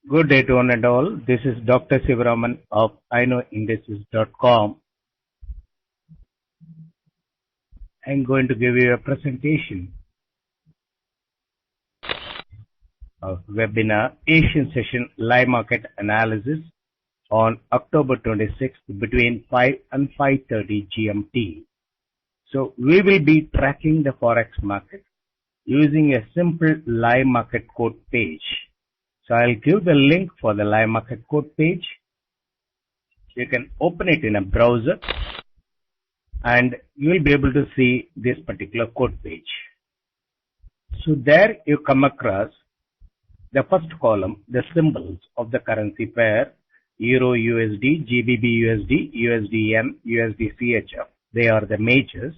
Good day to one and all. This is Dr. Sivaraman of iknowindices.com. I'm going to give you a presentation of webinar Asian Session Live Market Analysis on October 26th between 5 and 5:30 GMT. So we will be tracking the Forex market using a simple live market quote page. So I'll give the link for the live market quote page. You can open it in a browser and you will be able to see this particular quote page. So there you come across the first column, the symbols of the currency pair, Euro USD, GBP USD, USD Yen, USD CHF. They are the majors,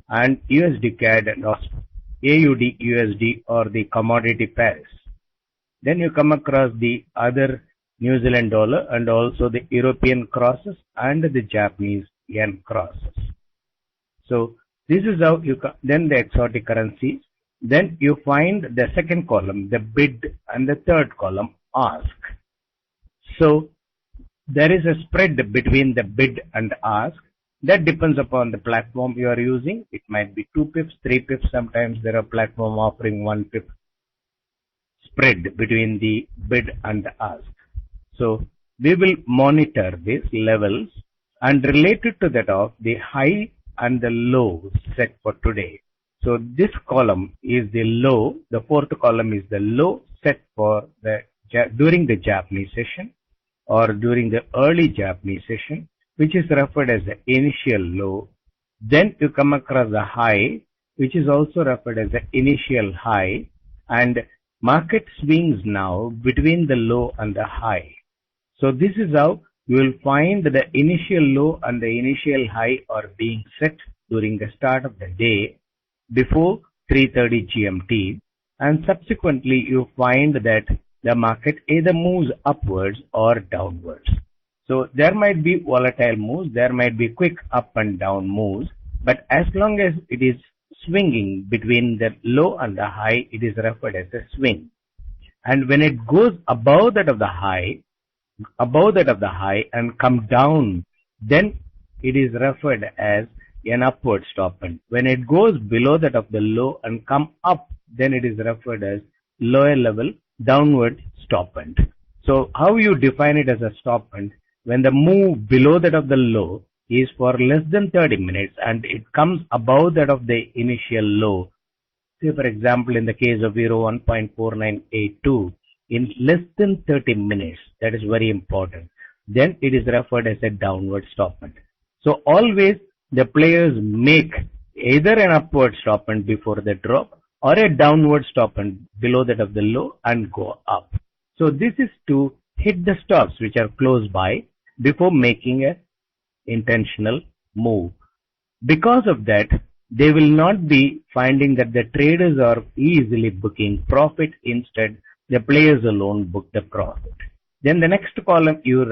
and USD CAD and AUD USD are the commodity pairs. Then you come across the other New Zealand dollar and also the European crosses and the Japanese yen crosses. So this is how you then the exotic currencies. Then you find the second column, the bid, and the third column, ask. So there is a spread between the bid and ask. That depends upon the platform you are using. It might be 2 pips, 3 pips. Sometimes there are platforms offering 1 pip spread between the bid and the ask. So we will monitor these levels and related to that of the high and the low set for today. So this column is the low, the fourth column is the low set for the during the Japanese session or during the early Japanese session, which is referred as the initial low. Then you come across the high, which is also referred as the initial high, and market swings now between the low and the high. So this is how you will find the initial low and the initial high are being set during the start of the day before 3:30 GMT, and subsequently you find that the market either moves upwards or downwards. So there might be volatile moves, there might be quick up and down moves, but as long as it is swinging between the low and the high, it is referred as a swing. And when it goes above that of the high and come down, then it is referred as an upward stoppant. When it goes below that of the low and come up, then it is referred as lower level downward stoppant. So how you define it as a stoppant? When the move below that of the low is for less than 30 minutes and it comes above that of the initial low. Say for example in the case of Euro 1.4982, in less than 30 minutes, that is very important, then it is referred as a downward stoppant. So always the players make either an upward stoppant before the drop or a downward stoppant below that of the low and go up. So this is to hit the stops which are close by before making a intentional move. Because of that, they will not be finding that the traders are easily booking profit. Instead, the players alone book the profit. Then the next column you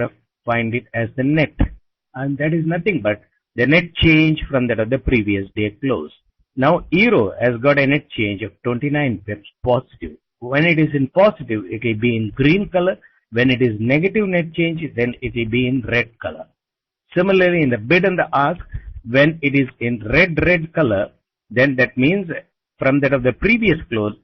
find it as the net, and that is nothing but the net change from that of the previous day close. Now Euro has got a net change of 29 pips positive. When it is in positive, it will be in green color. When it is negative net change, then it will be in red color. Similarly, in the bid and the ask, when it is in red color, then that means from that of the previous close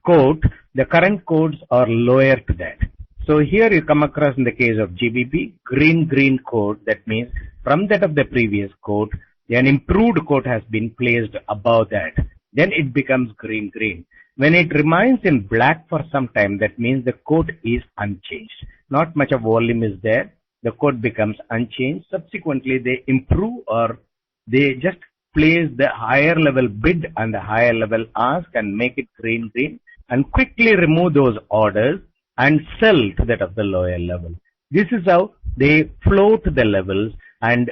quote, the current quotes are lower to that. So here you come across in the case of GBP, green quote, that means from that of the previous quote, an improved quote has been placed above that. Then it becomes green. When it remains in black for some time, that means the quote is unchanged. Not much of volume is there. The quote becomes unchanged. Subsequently, they improve or they just place the higher level bid and the higher level ask and make it green and quickly remove those orders and sell to that of the lower level. This is how they float the levels and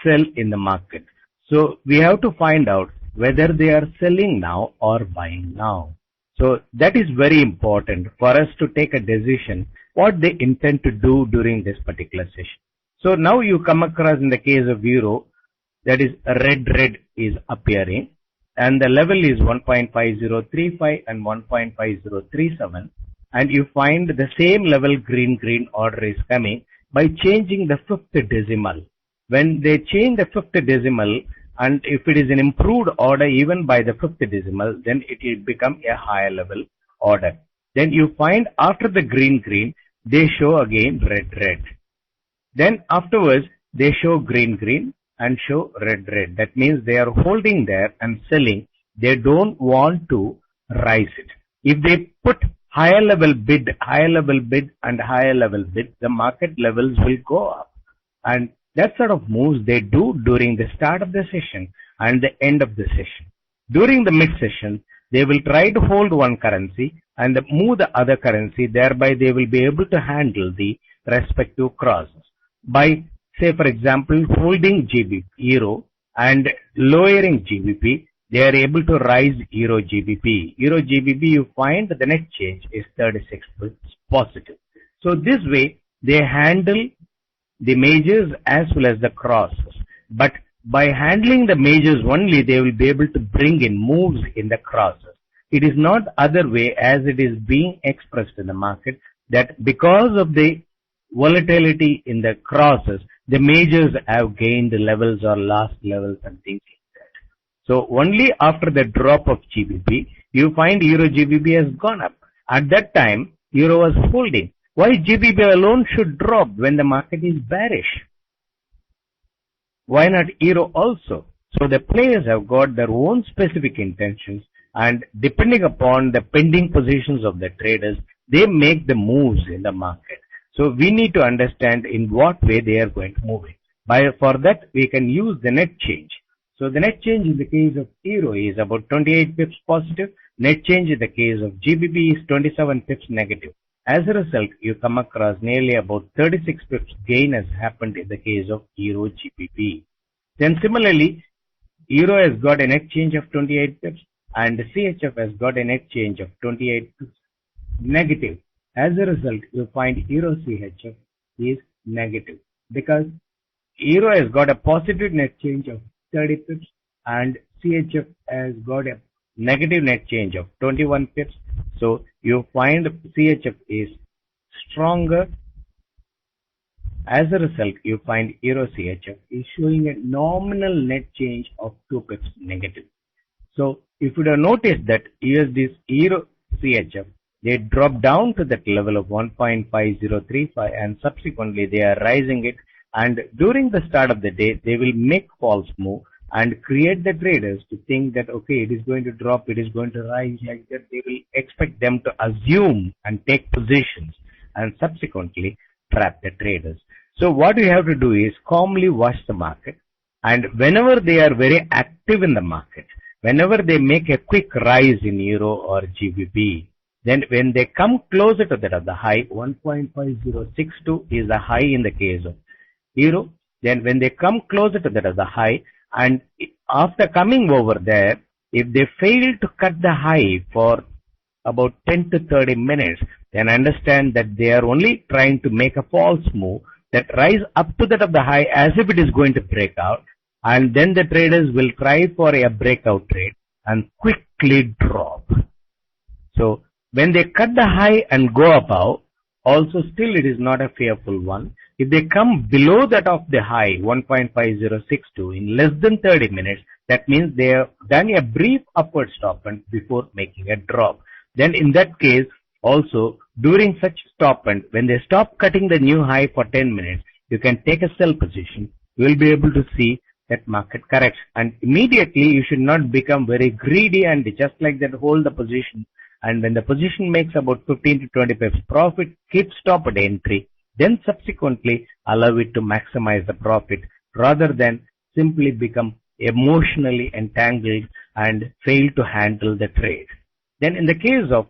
sell in the market. So we have to find out whether they are selling now or buying now. So that is very important for us to take a decision what they intend to do during this particular session. So now you come across in the case of Euro, that is red is appearing and the level is 1.5035 and 1.5037 and you find the same level green order is coming by changing the fifth decimal. When they change the fifth decimal, and if it is an improved order even by the fifth decimal, then it will become a higher level order. Then you find after the green, they show again red. Then afterwards, they show green and show red. That means they are holding there and selling. They don't want to rise it. If they put higher level bid and higher level bid, the market levels will go up. And that sort of moves they do during the start of the session and the end of the session. During the mid-session, they will try to hold one currency and move the other currency. Thereby, they will be able to handle the respective crosses. By, say, for example, holding Euro and lowering GBP, they are able to rise Euro GBP. Euro GBP, you find the net change is 36 positive. So this way, they handle the majors as well as the crosses. But by handling the majors only, they will be able to bring in moves in the crosses. It is not other way as it is being expressed in the market that because of the volatility in the crosses, the majors have gained levels or lost levels and things like that. So only after the drop of GBP, you find Euro GBP has gone up. At that time, Euro was holding. Why GBP alone should drop when the market is bearish? Why not Euro also? So the players have got their own specific intentions, and depending upon the pending positions of the traders, they make the moves in the market. So we need to understand in what way they are going to move it. For that, we can use the net change. So the net change in the case of Euro is about 28 pips positive. Net change in the case of GBP is 27 pips negative. As a result, you come across nearly about 36 pips gain has happened in the case of Euro GBP. Then similarly, Euro has got a net change of 28 pips and CHF has got a net change of 28 pips negative. As a result, you find Euro CHF is negative because Euro has got a positive net change of 30 pips and CHF has got a negative net change of 21 pips. So you find CHF is stronger. As a result, you find Euro CHF is showing a nominal net change of 2 pips negative. So if you have noticed that USD's Euro CHF, they drop down to that level of 1.5035 and subsequently they are rising it, and during the start of the day they will make false move and create the traders to think that okay, it is going to drop, it is going to rise like that. They will expect them to assume and take positions and subsequently trap the traders. So what you have to do is calmly watch the market, and whenever they are very active in the market, whenever they make a quick rise in Euro or GBP, then when they come closer to that of the high, 1.5062 is the high in the case of Euro. Then when they come closer to that of the high, and after coming over there, if they fail to cut the high for about 10 to 30 minutes, then understand that they are only trying to make a false move that rise up to that of the high as if it is going to break out, and then the traders will try for a breakout trade and quickly drop. So when they cut the high and go above, also still it is not a fearful one. If they come below that of the high, 1.5062 in less than 30 minutes, that means they have done a brief upward stop and before making a drop. Then in that case, also during such stop and when they stop cutting the new high for 10 minutes, you can take a sell position. You will be able to see that market corrects, and immediately you should not become very greedy and just like that hold the position. And when the position makes about 15 to 20 pips profit, keep stop at entry, then subsequently allow it to maximize the profit rather than simply become emotionally entangled and fail to handle the trade. Then in the case of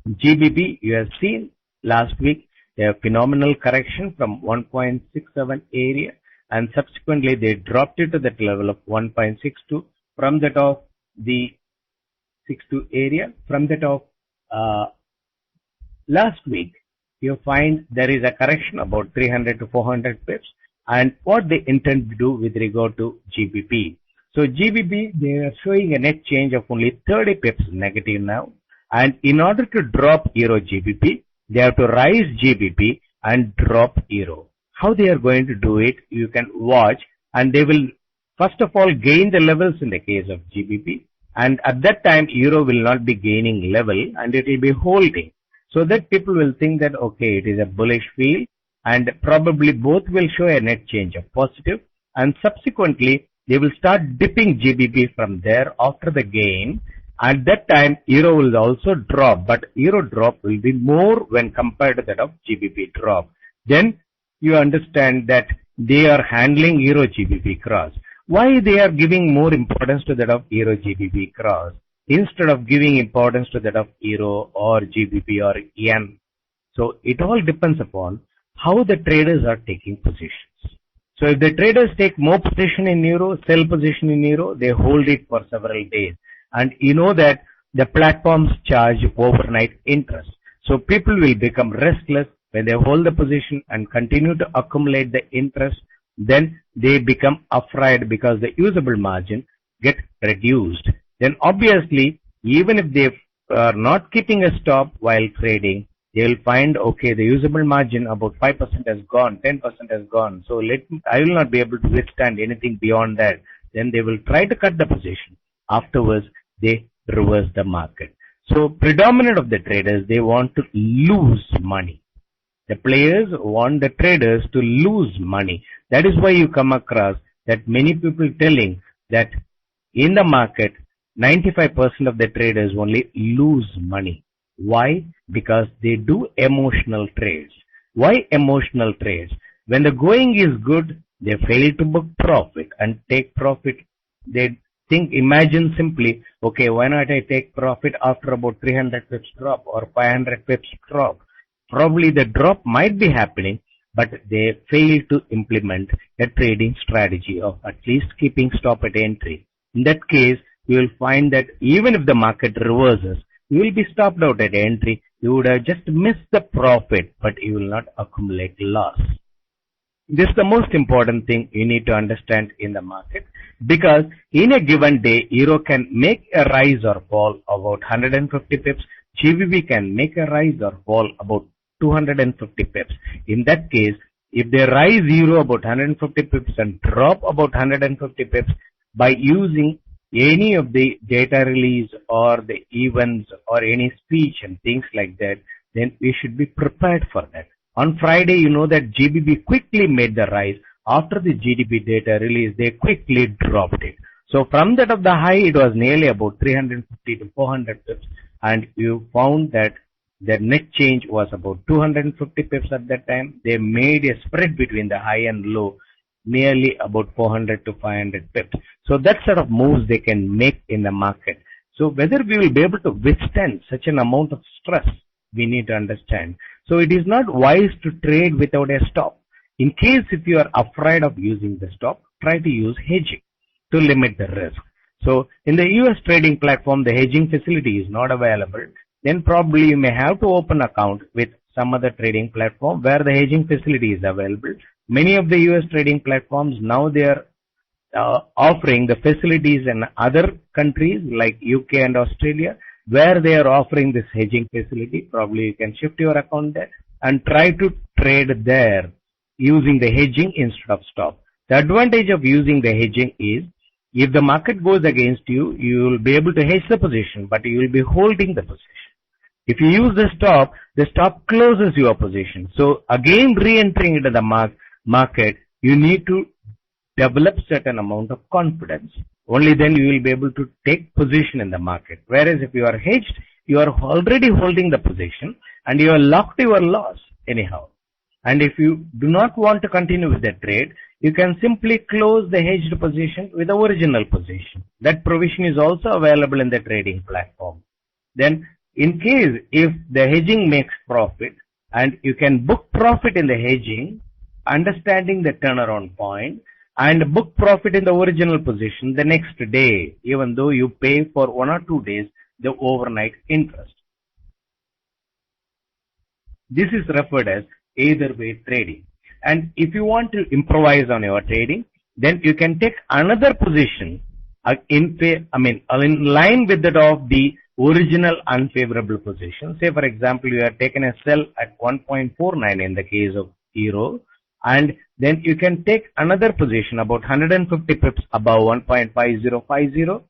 GBP, you have seen last week a phenomenal correction from 1.67 area, and subsequently they dropped it to that level of 1.62 from that of the 62 area. From that of last week, you find there is a correction about 300 to 400 pips, and what they intend to do with regard to GBP. So GBP, they are showing a net change of only 30 pips negative now, And in order to drop Euro GBP, they have to rise GBP and drop Euro. How they are going to do it, you can watch, and they will first of all gain the levels in the case of GBP, and at that time Euro will not be gaining level and it will be holding. So that people will think that okay, it is a bullish field, and probably both will show a net change of positive, and subsequently they will start dipping GBP from there after the gain. At that time Euro will also drop, but Euro drop will be more when compared to that of GBP drop. Then you understand that they are handling Euro GBP cross. Why they are giving more importance to that of Euro GBP cross instead of giving importance to that of Euro or GBP or Yen? So it all depends upon how the traders are taking positions. So if the traders take more position in Euro, sell position in Euro, they hold it for several days. And you know that the platforms charge overnight interest. So people will become restless when they hold the position and continue to accumulate the interest. Then they become afraid because the usable margin get reduced. Then obviously, even if they are not keeping a stop while trading, they will find, okay, the usable margin about 5% has gone, 10% has gone. So I will not be able to withstand anything beyond that. Then they will try to cut the position. Afterwards, they reverse the market. So predominant of the traders, they want to lose money. The players want the traders to lose money. That is why you come across that many people telling that in the market, 95% of the traders only lose money. Why? Because they do emotional trades. Why emotional trades? When the going is good, they fail to book profit and take profit. They imagine simply, okay, why not I take profit after about 300 pips drop or 500 pips drop? Probably the drop might be happening, but they fail to implement a trading strategy of at least keeping stop at entry. In that case, you will find that even if the market reverses, you will be stopped out at entry. You would have just missed the profit, but you will not accumulate loss. This is the most important thing you need to understand in the market, because in a given day, Euro can make a rise or fall about 150 pips. GBP can make a rise or fall about 250 pips. In that case, if they rise Euro about 150 pips and drop about 150 pips by using any of the data release or the events or any speech and things like that, then we should be prepared for that. On Friday, you know that GBP quickly made the rise. After the GDP data release, they quickly dropped it. So from that of the high, it was nearly about 350 to 400 pips, and you found that their net change was about 250 pips at that time. They made a spread between the high and low, nearly about 400 to 500 pips. So that sort of moves they can make in the market. So whether we will be able to withstand such an amount of stress, we need to understand. So it is not wise to trade without a stop. In case if you are afraid of using the stop, try to use hedging to limit the risk. So in the US trading platform, the hedging facility is not available. Then probably you may have to open account with some other trading platform where the hedging facility is available. Many of the US trading platforms now they are offering the facilities in other countries like UK and Australia, where they are offering this hedging facility. Probably you can shift your account there and try to trade there using the hedging instead of stop. The advantage of using the hedging is if the market goes against you, you will be able to hedge the position, but you will be holding the position. If you use the stop closes your position. So again, re-entering into the market, you need to develop certain amount of confidence. Only then you will be able to take position in the market. Whereas if you are hedged, you are already holding the position and you are locked your loss anyhow. And if you do not want to continue with the trade, you can simply close the hedged position with the original position. That provision is also available in the trading platform. Then in case if the hedging makes profit and you can book profit in the hedging, understanding the turnaround point, and book profit in the original position the next day, even though you pay for 1 or 2 days the overnight interest. This is referred as either way trading. And if you want to improvise on your trading, then you can take another position in line with that of the original unfavorable position. Say for example, you have taken a sell at 1.49 in the case of euro, and then you can take another position about 150 pips above 1.5050,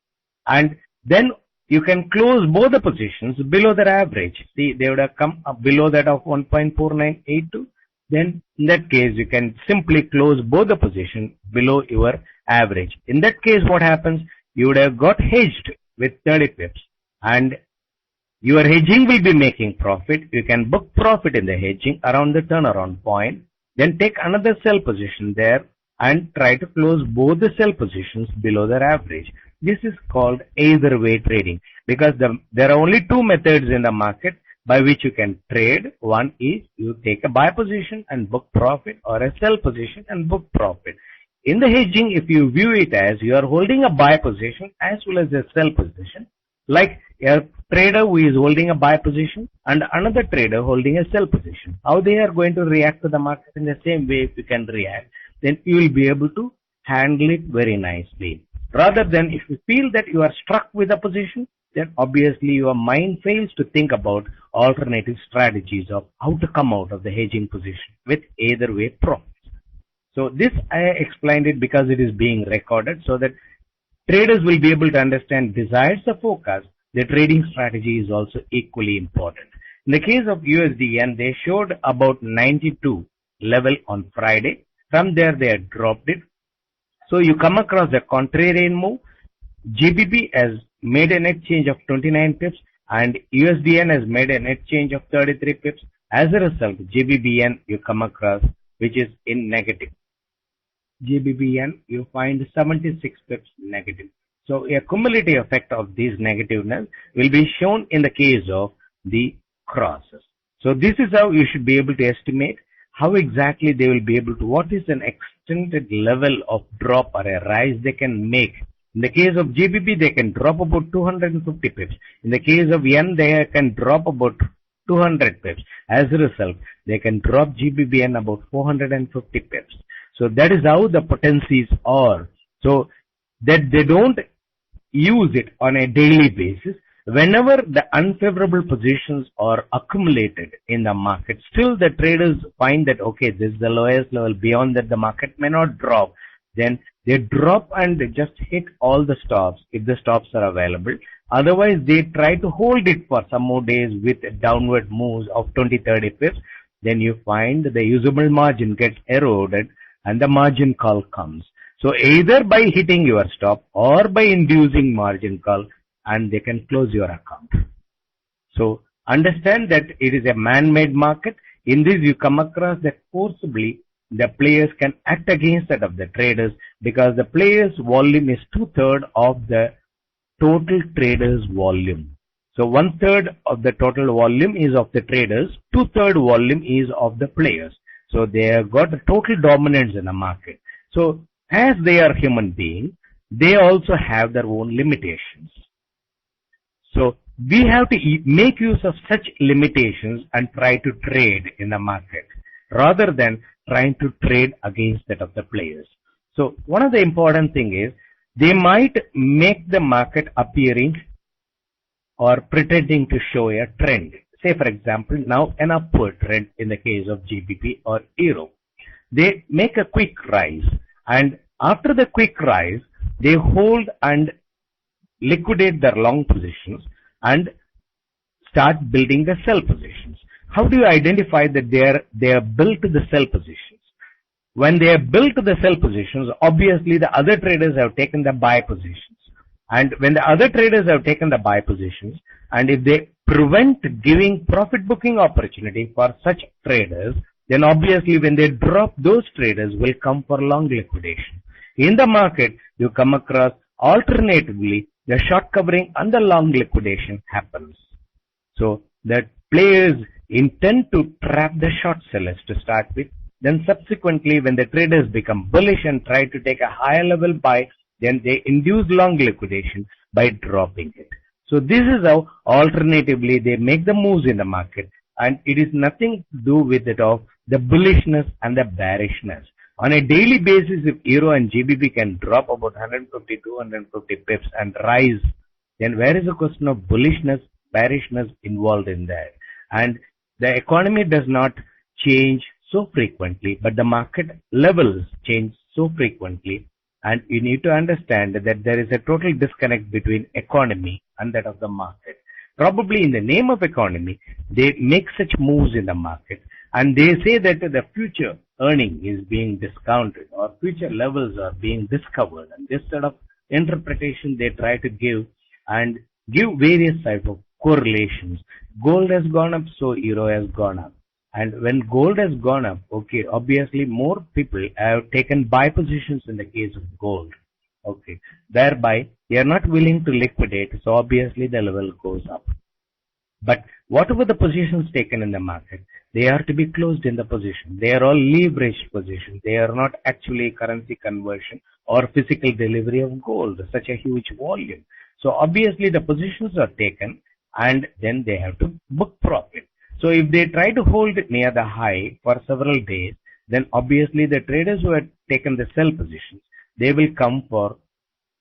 and then you can close both the positions below their average. See, they would have come up below that of 1.4982. Then in that case, you can simply close both the positions below your average. In that case, what happens? You would have got hedged with 30 pips, and your hedging will be making profit. You can book profit in the hedging around the turnaround point. Then take another sell position there and try to close both the sell positions below their average. This is called either way trading, because there are only two methods in the market by which you can trade. One is you take a buy position and book profit, or a sell position and book profit. In the hedging, if you view it as you are holding a buy position as well as a sell position, like a trader who is holding a buy position and another trader holding a sell position, how they are going to react to the market in the same way, if you can react, then you will be able to handle it very nicely. Rather than if you feel that you are struck with a position, then obviously your mind fails to think about alternative strategies of how to come out of the hedging position with either way profits. So this I explained it because it is being recorded so that traders will be able to understand besides the forecast, the trading strategy is also equally important. In the case of USD, they showed about 92 level on Friday. From there they had dropped it. So you come across a contrarian move. GBP has made a net change of 29 pips and USDN has made a net change of 33 pips. As a result, GBBN you come across which is in negative. GBBN you find 76 pips negative. So a cumulative effect of this negativeness will be shown in the case of the crosses. So this is how you should be able to estimate how exactly they will be able to, what is an extended level of drop or a rise they can make. In the case of GBP, they can drop about 250 pips. In the case of Yen, they can drop about 200 pips. As a result, they can drop GBBN about 450 pips. So that is how the potencies are. So that they don't use it on a daily basis. Whenever the unfavorable positions are accumulated in the market, still the traders find that, okay, this is the lowest level. Beyond that, the market may not drop. Then they drop and they just hit all the stops if the stops are available. Otherwise, they try to hold it for some more days with downward moves of 20-30 pips. Then you find the usable margin gets eroded and the margin call comes. So either by hitting your stop or by inducing margin call, and they can close your account. So understand that it is a man-made market. In this you come across that forcibly the players can act against that of the traders, because the players' volume is 2/3 of the total traders' volume. So 1/3 of the total volume is of the traders, 2/3 volume is of the players. So they have got a total dominance in the market. So as they are human beings, they also have their own limitations. So we have to make use of such limitations and try to trade in the market rather than trying to trade against that of the players. So one of the important thing is they might make the market appearing or pretending to show a trend. Say for example, now an upward trend in the case of GBP or Euro. They make a quick rise, and after the quick rise, they hold and liquidate their long positions and start building the sell positions. How do you identify that they are built to the sell positions? When they are built to the sell positions, obviously the other traders have taken the buy positions. And when the other traders have taken the buy positions, and if they prevent giving profit booking opportunity for such traders, then obviously when they drop, those traders will come for long liquidation. In the market, you come across alternatively the short covering and the long liquidation happens. So that players intend to trap the short sellers to start with. Then subsequently when the traders become bullish and try to take a higher level buy, then they induce long liquidation by dropping it. So this is how alternatively they make the moves in the market, and it is nothing to do with it of the bullishness and the bearishness. On a daily basis, if Euro and GBP can drop about 150, 250 pips and rise then where is the question of bullishness, bearishness involved in that? And the economy does not change so frequently, but the market levels change so frequently. And you need to understand that there is a total disconnect between economy and that of the market. Probably in the name of economy, they make such moves in the market and they say that the future earning is being discounted or future levels are being discovered. And this sort of interpretation they try to give and give various type of correlations. Gold has gone up, so euro has gone up. And when gold has gone up, okay, obviously more people have taken buy positions in the case of gold. Okay, thereby they are not willing to liquidate, so obviously the level goes up. But whatever the positions taken in the market, they are to be closed in the position. They are all leveraged positions. They are not actually currency conversion or physical delivery of gold, such a huge volume. So obviously the positions are taken and then they have to book profit. So if they try to hold it near the high for several days, then obviously the traders who had taken the sell positions, they will come for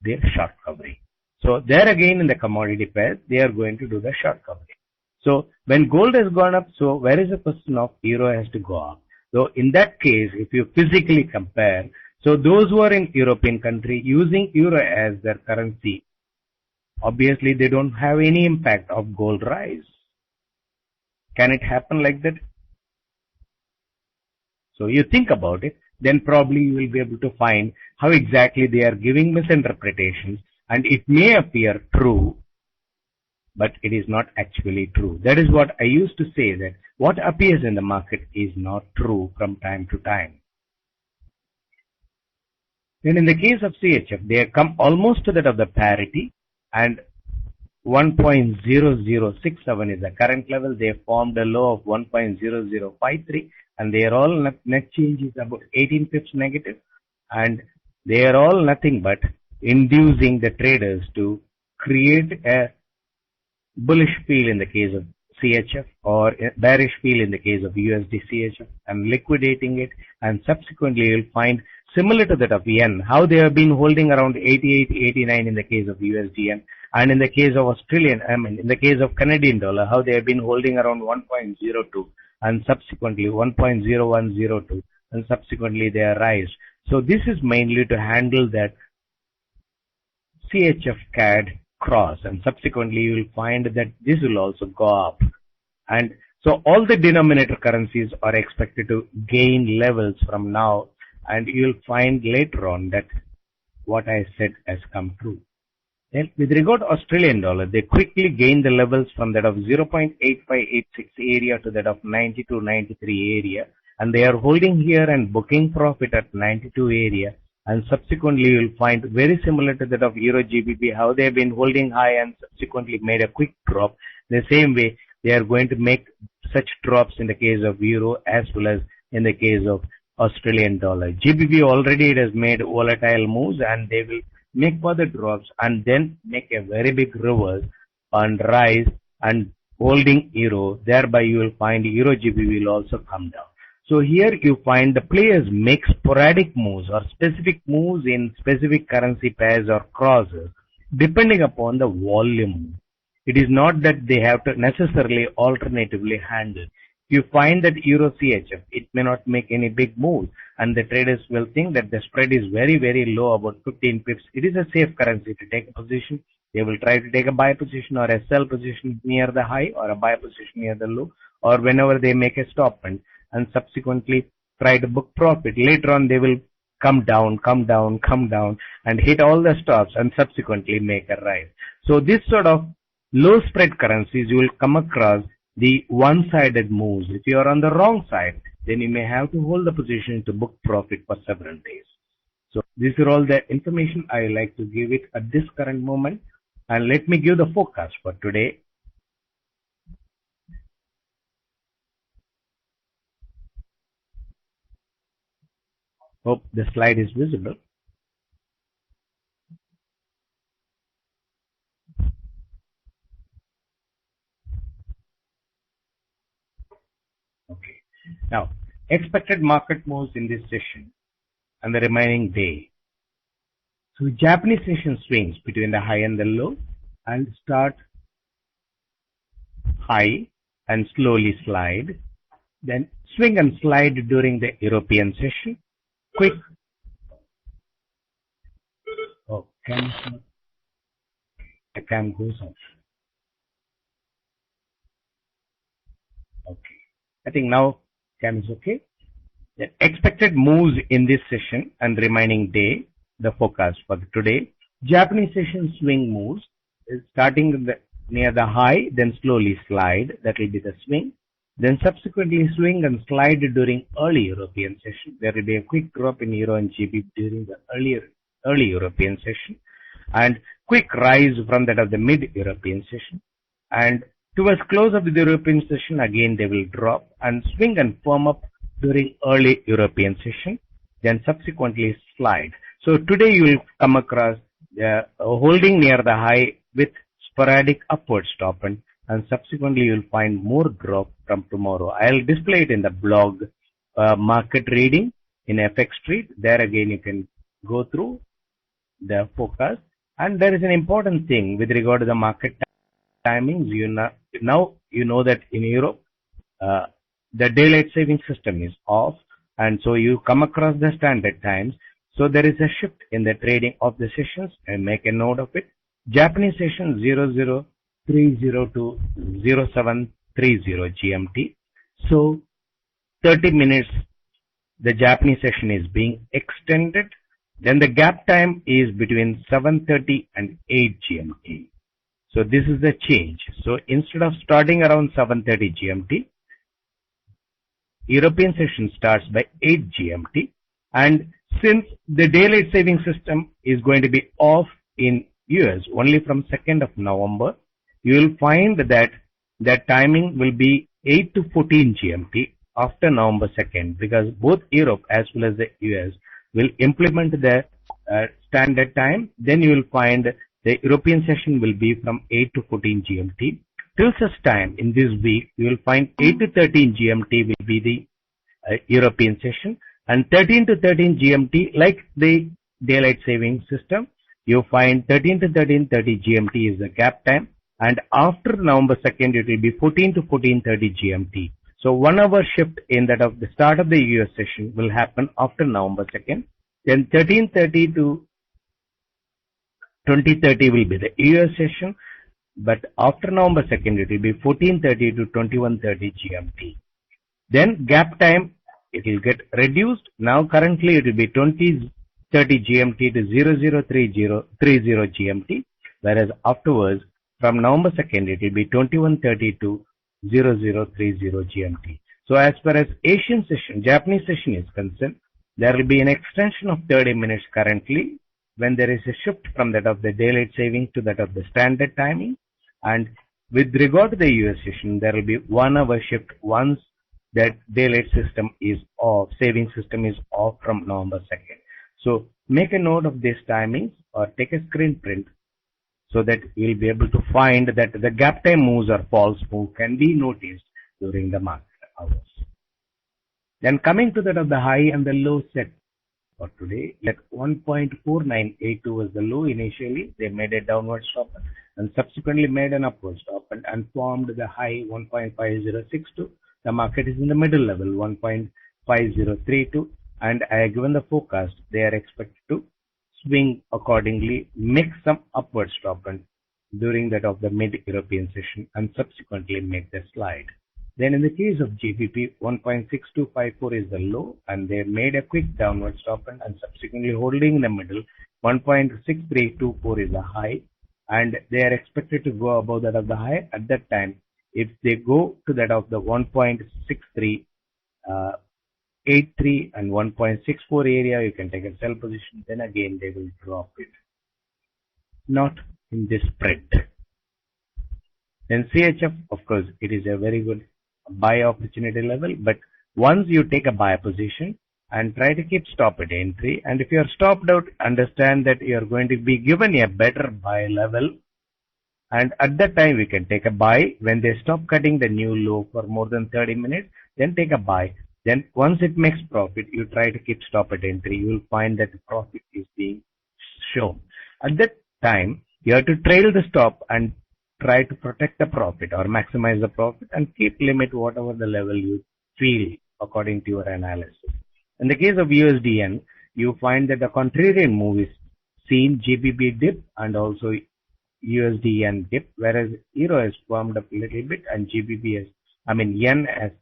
their short covering. So there again in the commodity pairs, they are going to do the short covering. So when gold has gone up, so where is the question of euro has to go up? So in that case, if you physically compare, so those who are in European country using euro as their currency, obviously they don't have any impact of gold rise. Can it happen like that? So you think about it, then probably you will be able to find how exactly they are giving misinterpretations, and it may appear true, but it is not actually true. That is what I used to say, that what appears in the market is not true from time to time. Then in the case of CHF, they have come almost to that of the parity, and 1.0067 is the current level. They formed a low of 1.0053 and they are all net change is about 18 pips negative, and they are all nothing but inducing the traders to create a bullish feel in the case of CHF or a bearish feel in the case of USD CHF and liquidating it, and subsequently you'll find similar to that of yen, how they have been holding around 88, 89 in the case of USD yen, and in the case of in the case of Canadian dollar, how they have been holding around 1.02 and subsequently 1.0102 and subsequently they are raised. So this is mainly to handle that CHF CAD cross, and subsequently you will find that this will also go up. And so all the denominator currencies are expected to gain levels from now, and you will find later on that what I said has come true. Then with regard to Australian dollar, they quickly gained the levels from that of 0.8586 area to that of 92.93 area, and they are holding here and booking profit at 92 area, and subsequently you will find very similar to that of Euro GBP, how they have been holding high and subsequently made a quick drop. The same way they are going to make such drops in the case of Euro as well as in the case of Australian dollar. GBP already it has made volatile moves and they will make further drops and then make a very big reverse and rise and holding Euro. Thereby you will find Euro GBP will also come down. So here you find the players make sporadic moves or specific moves in specific currency pairs or crosses depending upon the volume. It is not that they have to necessarily alternatively handle. You find that Euro CHF, it may not make any big move and the traders will think that the spread is very, very low, about 15 pips. It is a safe currency to take a position. They will try to take a buy position or a sell position near the high or a buy position near the low, or whenever they make a stop and subsequently try to book profit. Later on they will come down and hit all the stops and subsequently make a rise. So this sort of low spread currencies, you will come across the one-sided moves. If you are on the wrong side, then you may have to hold the position to book profit for several days. So these are all the information I like to give it at this current moment. And let me give the forecast for today. Hope the slide is visible. Okay. Now, expected market moves in this session and the remaining day. So Japanese session swings between the high and the low, and start high and slowly slide. Then swing and slide during the European session. Quick. Oh, the cam goes off. Okay. I think now cam is okay. The expected moves in this session and remaining day, the forecast for today. Japanese session swing moves starting near the high, then slowly slide. That will be the swing. Then subsequently swing and slide during early European session. There will be a quick drop in Euro and GBP during the early European session, and quick rise from that of the mid European session. And towards close of the European session, again they will drop and swing and firm up during early European session, then subsequently slide. So today you will come across holding near the high with sporadic upward stop, and subsequently you will find more drop from tomorrow. I'll display it in the blog market reading in FX Street. There again you can go through the forecast. And there is an important thing with regard to the market timings. Now you know that in Europe the daylight saving system is off, and so you come across the standard times. So there is a shift in the trading of the sessions, and make a note of it. Japanese session 0030 to 0730 GMT. So 30 minutes the Japanese session is being extended. Then the gap time is between 7:30 and 8 GMT. So this is the change. So instead of starting around 7:30 GMT, European session starts by 8 GMT. And since the daylight saving system is going to be off in US only from 2nd of November, you will find that the timing will be 8 to 14 GMT after November 2nd, because both Europe as well as the US will implement the standard time. Then you will find the European session will be from 8 to 14 GMT. Till such time in this week, you will find 8 to 13 GMT will be the European session, and 13 to 13 GMT, like the daylight saving system, you find 13 to 13:30 GMT is the gap time, and after November 2nd, it will be 14 to 14:30 GMT. So 1 hour shift in that of the start of the US session will happen after November 2nd. Then 13:30 to 20:30 will be the US session, but after November 2nd, it will be 14:30 to 21:30 GMT. Then gap time, it will get reduced. Now currently it will be 20:30 GMT to 0030 GMT, whereas afterwards from November 2nd, it will be 21:30 to 0030 GMT. So as far as Asian session, Japanese session is concerned, there will be an extension of 30 minutes currently when there is a shift from that of the daylight saving to that of the standard timing. And with regard to the US session, there will be 1 hour shift once that daylight system is off, saving system is off from November 2nd. So make a note of these timings or take a screen print so that you will be able to find that the gap time moves or false move can be noticed during the market hours. Then coming to that of the high and the low set for today, like 1.4982 was the low initially. They made a downward stop and subsequently made an upward stop and formed the high 1.5062. The market is in the middle level 1.5032, and I have given the forecast. They are expected to swing accordingly, make some upward stop during that of the mid-European session and subsequently make the slide. Then in the case of GBP, 1.6254 is the low, and they made a quick downward stop and subsequently holding in the middle. 1.6324 is the high, and they are expected to go above that of the high at that time. If they go to that of the 1.6383 and 1.64 area, you can take a sell position. Then again, they will drop it. Not in this spread. Then CHF, of course, it is a very good buy opportunity level, but once you take a buy position and try to keep stop at entry, and if you are stopped out, understand that you are going to be given a better buy level, and at that time we can take a buy. When they stop cutting the new low for more than 30 minutes, then take a buy. Then once it makes profit, you try to keep stop at entry. You will find that the profit is being shown. At that time, You have to trail the stop and try to protect the profit or maximize the profit and keep limit whatever the level you feel according to your analysis. In the case of USDN, you find that the contrarian move is seen GBP dip and also USDN dip, whereas Euro has formed up a little bit and Yen as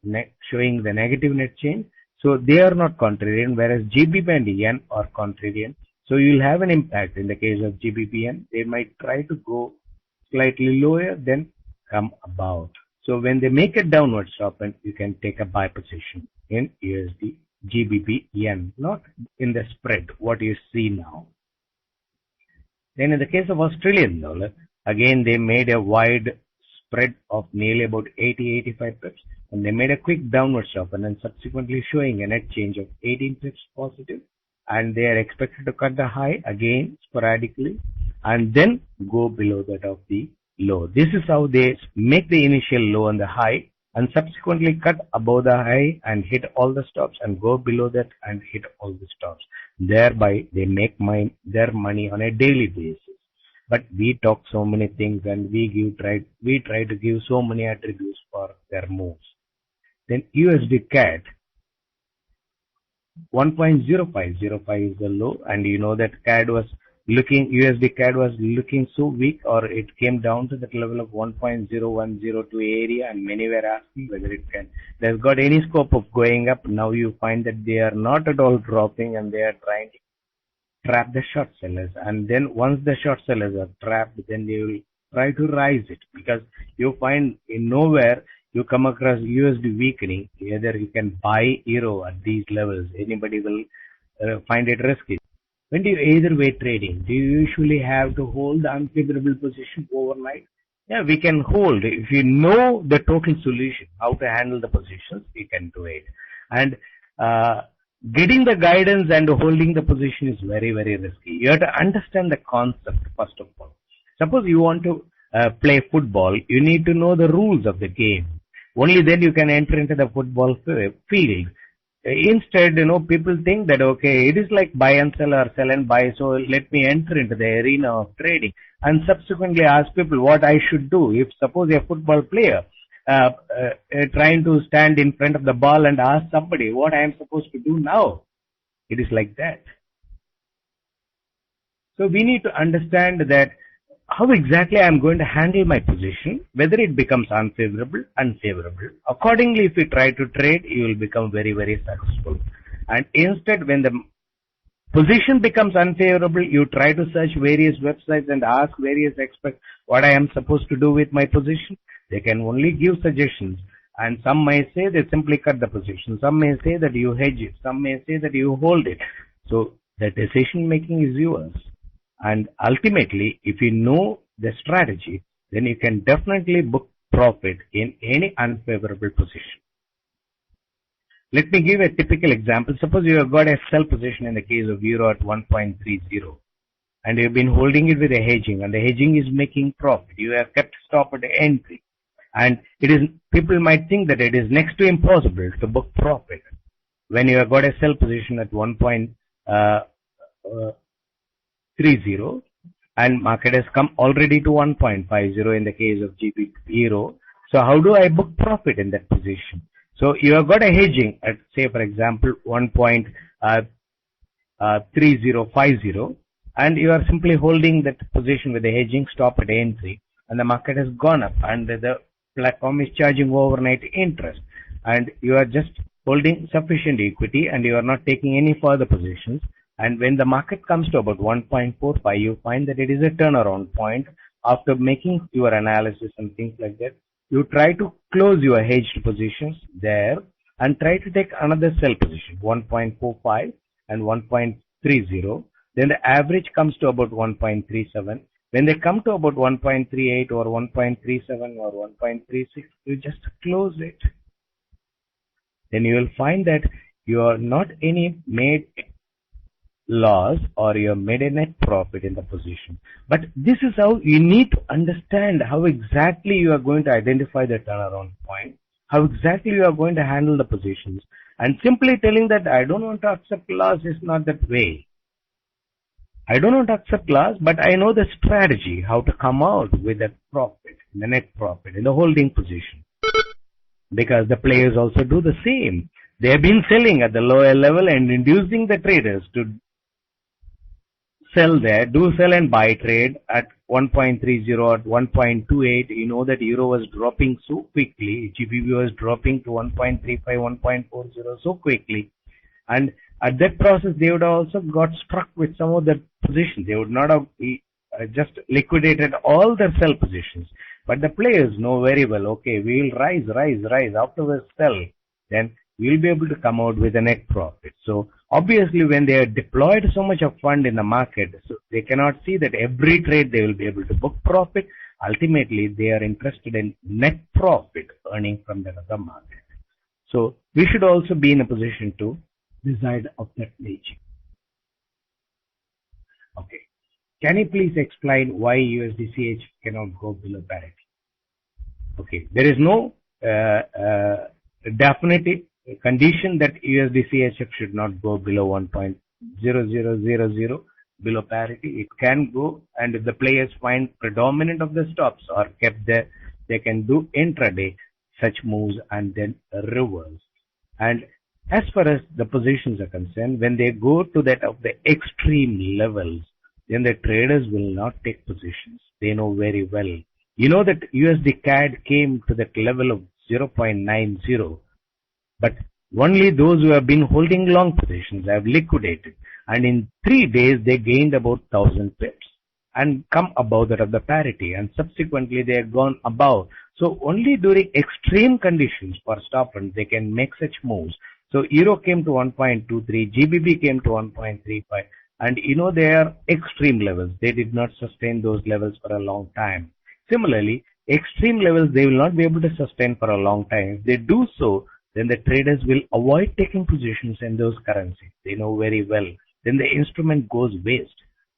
showing the negative net change. So they are not contrarian, whereas GBP and Yen are contrarian. So you will have an impact in the case of GBP Yen. They might try to go slightly lower, then come about. So when they make a downward stop, and you can take a buy position in USD, GBP Yen, not in the spread, what you see now. Then in the case of Australian dollar, again they made a wide spread of nearly about 80-85 pips, and they made a quick downward stop and then subsequently showing a net change of 18 pips positive, and they are expected to cut the high again sporadically and then go below that of the low. This is how they make the initial low and the high and subsequently cut above the high and hit all the stops and go below that and hit all the stops. Thereby they make their money on a daily basis. But we talk so many things and we try to give so many attributes for their moves. Then USD CAD 1.0505 is the low, and you know that USD CAD was looking so weak, or it came down to that level of 1.0102 area, and many were asking whether there's got any scope of going up. Now you find that they are not at all dropping and they are trying to trap the short sellers, and then once the short sellers are trapped, then they will try to rise it, because you find in nowhere you come across USD weakening. Either you can buy Euro at these levels, anybody will find it risky. When do you either way trading? Do you usually have to hold the unfavorable position overnight? Yeah, we can hold. If you know the total solution, how to handle the positions, we can do it. And getting the guidance and holding the position is very, very risky. You have to understand the concept first of all. Suppose you want to play football, you need to know the rules of the game. Only then you can enter into the football field. Instead, people think that, okay, it is like buy and sell or sell and buy, so let me enter into the arena of trading and subsequently ask people what I should do. If suppose a football player trying to stand in front of the ball and ask somebody what I am supposed to do now, it is like that. So we need to understand that how exactly I am going to handle my position, whether it becomes unfavorable, unfavorable. Accordingly, if you try to trade, you will become very, very successful. And instead, when the position becomes unfavorable, you try to search various websites and ask various experts what I am supposed to do with my position. They can only give suggestions. And some may say they simply cut the position. Some may say that you hedge it. Some may say that you hold it. So the decision making is yours. And ultimately, if you know the strategy, then you can definitely book profit in any unfavorable position. Let me give a typical example. Suppose you have got a sell position in the case of Euro at 1.30, and you've been holding it with a hedging, and the hedging is making profit. You have kept stop at the entry, and people might think that it is next to impossible to book profit when you have got a sell position at 1.30 and market has come already to 1.50 in the case of GBP Euro. So how do I book profit in that position? So you have got a hedging at, say for example, 1.3050, and you are simply holding that position with the hedging stop at entry, and the market has gone up and the platform is charging overnight interest, and you are just holding sufficient equity and you are not taking any further positions. And when the market comes to about 1.45, you find that it is a turnaround point. After making your analysis and things like that, you try to close your hedged positions there and try to take another sell position, 1.45 and 1.30. Then the average comes to about 1.37. When they come to about 1.38 or 1.37 or 1.36, you just close it. Then you will find that you are not made loss or you have made a net profit in the position. But this is how you need to understand how exactly you are going to identify the turnaround point, how exactly you are going to handle the positions. And simply telling that I don't want to accept loss is not that way. I do not accept loss, but I know the strategy, how to come out with a profit, the net profit in the holding position. Because the players also do the same. They have been selling at the lower level and inducing the traders to sell there, do sell and buy trade at 1.30 at 1.28. You know that euro was dropping so quickly. GBP was dropping to 1.35, 1.40 so quickly. And at that process, they would have also got struck with some of their positions. They would not have just liquidated all their sell positions. But the players know very well, okay, we will rise. After we sell, then we'll be able to come out with a net profit. So obviously when they are deployed so much of fund in the market, so they cannot see that every trade they will be able to book profit. Ultimately, they are interested in net profit earning from the other market. So we should also be in a position to decide of that nature. Okay. Can you please explain why USDCH cannot go below parity? Okay. There is no definitive condition that USDCHF should not go below 1.0000 below parity. It can go, and if the players find predominant of the stops are kept there, they can do intraday such moves and then reverse. And as far as the positions are concerned, when they go to that of the extreme levels, then the traders will not take positions. They know very well. You know that USD CAD came to that level of 0.90, but only those who have been holding long positions have liquidated. And in 3 days, they gained about 1,000 pips and come above that of the parity. And subsequently, they have gone above. So only during extreme conditions for stop and they can make such moves. So euro came to 1.23, GBP came to 1.35, and you know they are extreme levels. They did not sustain those levels for a long time. Similarly, extreme levels they will not be able to sustain for a long time. If they do so, then the traders will avoid taking positions in those currencies. They know very well. Then the instrument goes waste.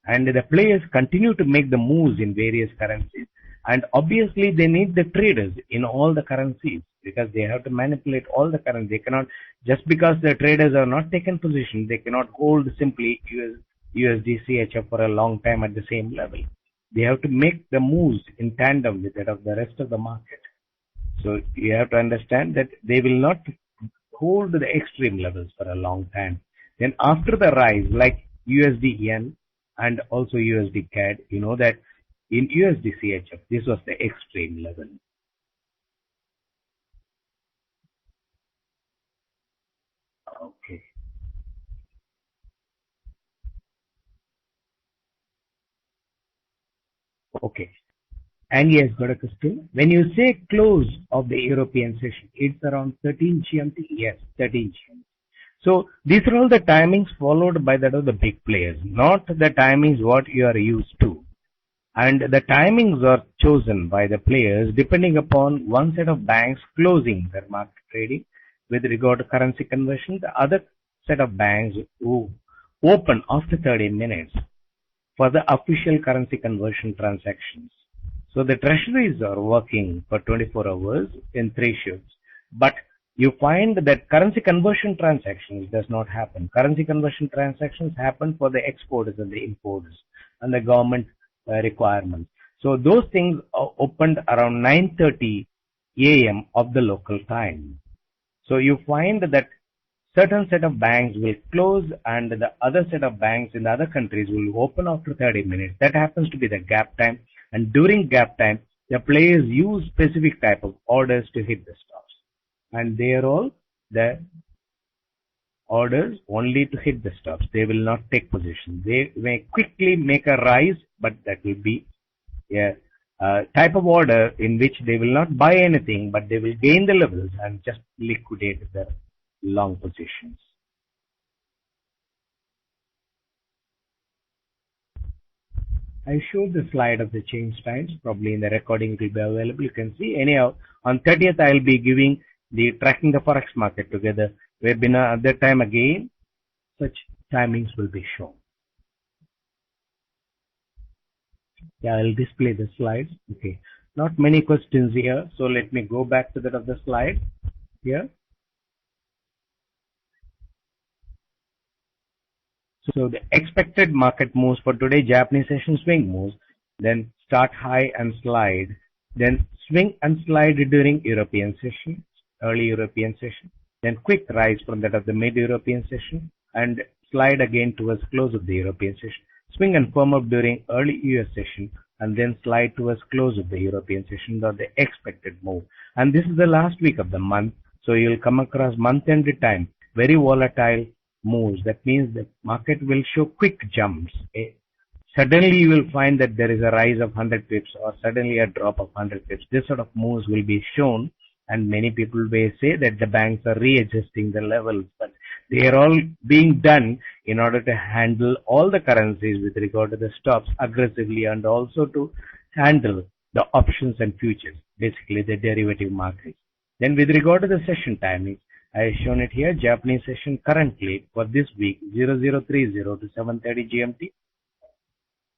And the players continue to make the moves in various currencies. And obviously they need the traders in all the currencies because they have to manipulate all the currencies. They cannot, just because the traders are not taken position, they cannot hold simply USDCHF for a long time at the same level. They have to make the moves in tandem with that of the rest of the market. So you have to understand that they will not hold the extreme levels for a long time. Then after the rise, like USD Yen and also USD CAD, you know that in USD CHF, this was the extreme level. Okay. Okay. And yes, got a question. When you say close of the European session, it's around 13 GMT? Yes, 13 GMT. So these are all the timings followed by that of the big players, not the timings what you are used to. And the timings are chosen by the players depending upon one set of banks closing their market trading with regard to currency conversion, the other set of banks who open after 30 minutes for the official currency conversion transactions. So the treasuries are working for 24 hours in 3 shifts, but you find that currency conversion transactions does not happen. Currency conversion transactions happen for the exporters and the importers and the government requirements. So those things are opened around 9:30 a.m. of the local time. So you find that certain set of banks will close and the other set of banks in the other countries will open after 30 minutes. That happens to be the gap time. And during gap time, the players use specific type of orders to hit the stops. And they are all the orders only to hit the stops. They will not take position. They may quickly make a rise, but that will be a type of order in which they will not buy anything, but they will gain the levels and just liquidate the long positions. I showed the slide of the change times. Probably in the recording it will be available. You can see. Anyhow, on 30th I will be giving the tracking the forex market together webinar. At that time again, such timings will be shown. Yeah, I'll display the slides. Okay. Not many questions here. So let me go back to that of the slide here. So the expected market moves for today, Japanese session swing moves, then start high and slide, then swing and slide during European session, early European session, then quick rise from that of the mid-European session and slide again towards close of the European session, swing and firm up during early US session and then slide towards close of the European session or the expected move. And this is the last week of the month, so you'll come across month-end time, very volatile moves. That means the market will show quick jumps. Suddenly you will find that there is a rise of 100 pips or suddenly a drop of 100 pips. This sort of moves will be shown, and many people may say that the banks are readjusting the levels, but they are all being done in order to handle all the currencies with regard to the stops aggressively and also to handle the options and futures, basically the derivative markets. Then with regard to the session timings, I have shown it here. Japanese session currently for this week 0030 to 7:30 GMT.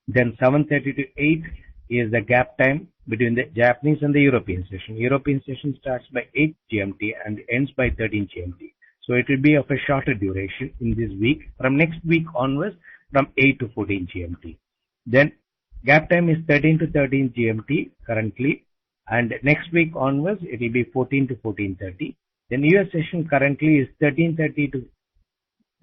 Then 7:30 to 8 is the gap time between the Japanese and the European session. European session starts by 8 GMT and ends by 13 GMT. So it will be of a shorter duration in this week. From next week onwards, from 8 to 14 GMT. Then gap time is 13 to 13 GMT currently, and next week onwards it will be 14 to 14:30. Then US session currently is 13:30 to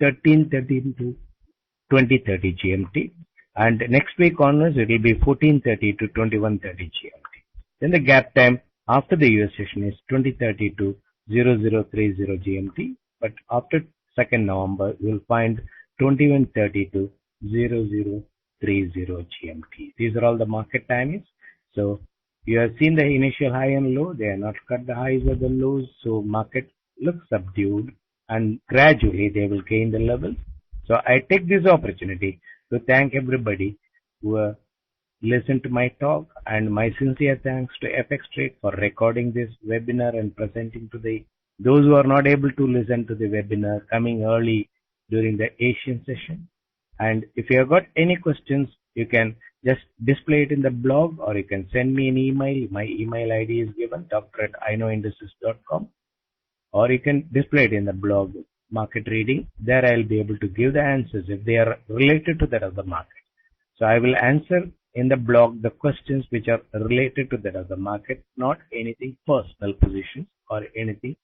20:30 GMT, and next week onwards it will be 14:30 to 21:30 GMT. Then the gap time after the US session is 20:30 to 0030 GMT, but after 2nd November you will find 21:30 to 0030 GMT. These are all the market timings. So you have seen the initial high and low. They are not cut the highs or the lows, so market looks subdued and gradually they will gain the levels. So I take this opportunity to thank everybody who listened to my talk, and my sincere thanks to FX Trade for recording this webinar and presenting to those who are not able to listen to the webinar coming early during the Asian session. And if you have got any questions, you can just display it in the blog, or you can send me an email. My email ID is given, dr@inoindustries.com, or you can display it in the blog, Market Reading. There I'll be able to give the answers if they are related to that of the market. So I will answer in the blog the questions which are related to that of the market, not anything personal positions or anything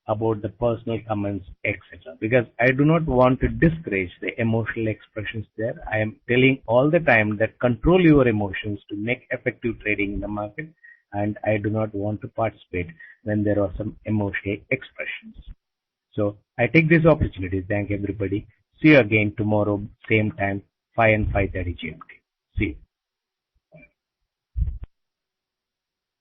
about the personal comments, etc. Because I do not want to discourage the emotional expressions there. I am telling all the time that control your emotions to make effective trading in the market, and I do not want to participate when there are some emotional expressions. So I take this opportunity to thank everybody. See you again tomorrow, same time, 5 and 5:30 GMT. See you.